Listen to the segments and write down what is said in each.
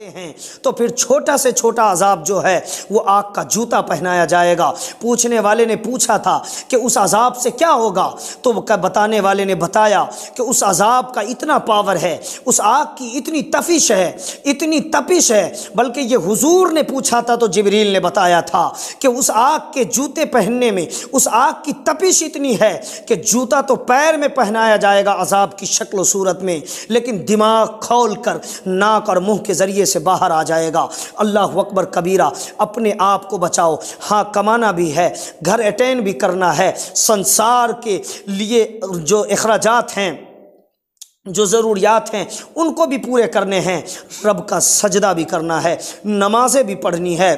ہیں تو پھر چھوٹا سے چھوٹا عذاب جو ہے وہ آگ کا جوتا پہنایا جائے گا۔ پوچھنے والے نے پوچھا تھا کہ اس عذاب سے کیا ہوگا، تو بتانے والے نے بتایا کہ اس عذاب کا اتنا پاور ہے، اس آگ کی اتنی تفش ہے، اتنی تپش ہے، بلکہ یہ حضور نے پوچھا تھا تو جبریل نے بتایا تھا کہ اس آگ کے جوتے پہننے میں اس آگ کی تپش اتنی ہے کہ جوتا تو پیر میں پہنایا جائے گا عذاب کی شکل و صورت میں، لیکن دماغ کھول کر ناک اور منہ کے ذریعے سے باہر آ جائے گا۔ اللہ اکبر کبیرہ۔ اپنے آپ کو بچاؤ، ہاں کمانا بھی ہے، گھر اٹینڈ بھی کرنا ہے، سنسار کے لیے جو اخراجات ہیں، جو ضروریات ہیں ان کو بھی پورے کرنے ہیں، رب کا سجدہ بھی کرنا ہے، نمازیں بھی پڑھنی ہے،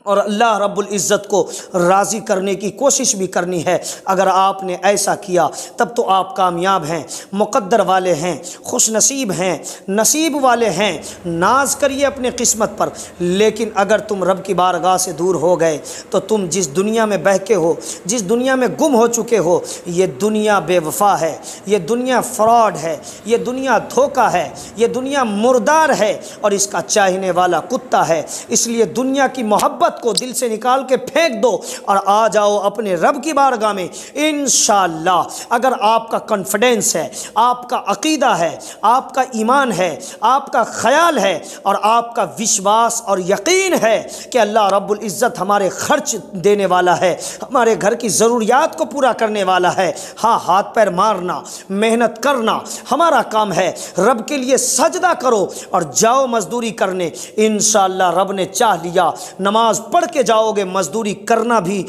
اور اللہ رب العزت کو راضی کرنے کی کوشش بھی کرنی ہے۔ اگر آپ نے ایسا کیا تب تو آپ کامیاب ہیں، مقدر والے ہیں، خوش نصیب ہیں، نصیب والے ہیں۔ ناز کریے اپنے قسمت پر، لیکن اگر تم رب کی بارگاہ سے دور ہو گئے تو تم جس دنیا میں بہکے ہو، جس دنیا میں گم ہو چکے ہو، یہ دنیا بے وفا ہے، یہ دنیا فراڈ ہے، یہ دنیا دھوکہ ہے، یہ دنیا مردار ہے، اور اس کا چاہنے والا کتا ہے۔ اس لیے دنیا کی محبت کو دل سے نکال کے پھینک دو اور آ جاؤ اپنے رب کی بارگاہ میں۔ انشاءاللہ اگر آپ کا کانفیڈنس ہے، آپ کا عقیدہ ہے، آپ کا ایمان ہے، آپ کا خیال ہے، اور آپ کا وشواس اور یقین ہے کہ اللہ رب العزت ہمارے خرچ دینے والا ہے، ہمارے گھر کی ضروریات کو پورا کرنے والا ہے، ہاں ہاتھ پیر مارنا، محنت کرنا ہمارا کام ہے۔ رب کے لیے سجدہ کرو اور جاؤ مزدوری کرنے، انشاءاللہ رب نے چاہ لیا نماز پڑھ کے جاؤ گے، مزدوری کرنا بھی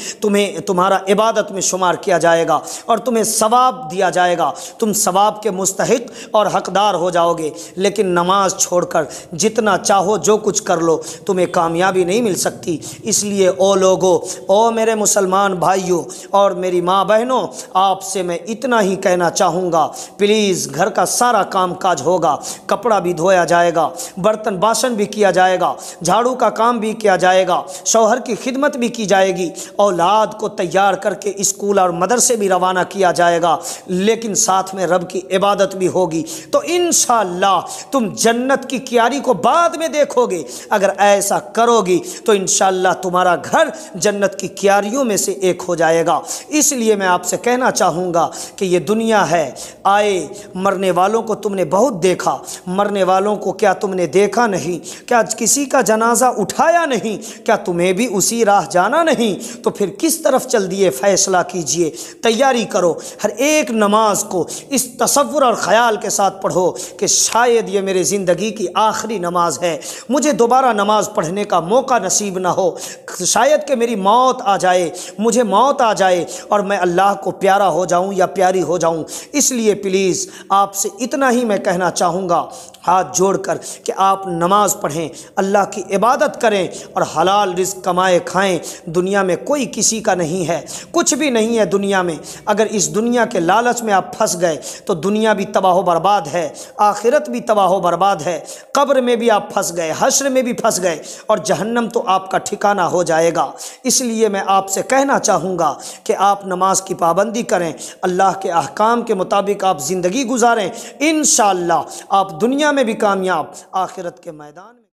تمہارا عبادت میں شمار کیا جائے گا اور تمہیں ثواب دیا جائے گا، تم ثواب کے مستحق اور حقدار ہو جاؤ گے۔ لیکن نماز چھوڑ کر جتنا چاہو جو کچھ کر لو، تمہیں کامیابی نہیں مل سکتی۔ اس لیے او لوگو، او میرے مسلمان بھائیوں اور میری ماں بہنوں، آپ سے میں اتنا ہی کہنا چاہوں گا، پلیز گھر کا سارا کام کاج ہوگا، کپڑا بھی دھویا جائے گا، برتن باسن بھی کیا جائے گا، جھاڑو کا کام بھی کیا جائے گا، شوہر کی خدمت بھی کی جائے گی، اولاد کو تیار کر کے اسکول اور مدرسے بھی روانہ کیا جائے گا، لیکن ساتھ میں رب کی عبادت بھی ہوگی۔ تو انشاءاللہ تم جنت کی کیاری کو بعد میں دیکھو گے۔ اگر ایسا کرو گی تو انشاءاللہ تمہارا گھر جنت کی کیاریوں میں سے ایک ہو جائے گا۔ اس لیے میں آپ سے کہنا چاہوں گا کہ یہ دنیا ہے، آئے مرنے والوں کو تم نے بہت دیکھا، مرنے والوں کو کیا تم نے دیکھا نہیں؟ کیا کسی کا جنازہ اٹھایا نہیں؟ کیا تمہیں بھی اسی راہ جانا نہیں؟ تو پھر کس طرف چل دیے فیصلہ کیجئے، تیاری کرو، ہر ایک نماز کو اس تصور اور خیال کے ساتھ پڑھو کہ شاید یہ میرے زندگی کی آخری نماز ہے، مجھے دوبارہ نماز پڑھنے کا موقع نصیب نہ ہو، شاید کہ میری موت آ جائے، مجھے موت آ جائے اور میں اللہ کو پیارا ہو جاؤں یا پیاری ہو جاؤں۔ اس لیے پلیز آپ سے اتنا ہی میں کہنا چاہوں گا ہاتھ جوڑ کر کہ آپ نماز پڑھیں، اللہ کی عبادت کریں اور حلال رزق کمائے کھائیں۔ دنیا میں کوئی کسی کا نہیں ہے، کچھ بھی نہیں ہے دنیا میں۔ اگر اس دنیا کے لالچ میں آپ پھنس گئے تو دنیا بھی تباہ و برباد ہے، آخرت بھی تباہ و برباد ہے، قبر میں بھی آپ پھنس گئے، حشر میں بھی پھنس گئے، اور جہنم تو آپ کا ٹھکانہ ہو جائے گا۔ اس لیے میں آپ سے کہنا چاہوں گا کہ آپ نماز کی پابندی کریں، اللہ کے احکام کے مطابق آپ زندگی گزاریں، انشاءاللہ آپ دنیا میں بھی کامیاب، آخرت کے میدان میں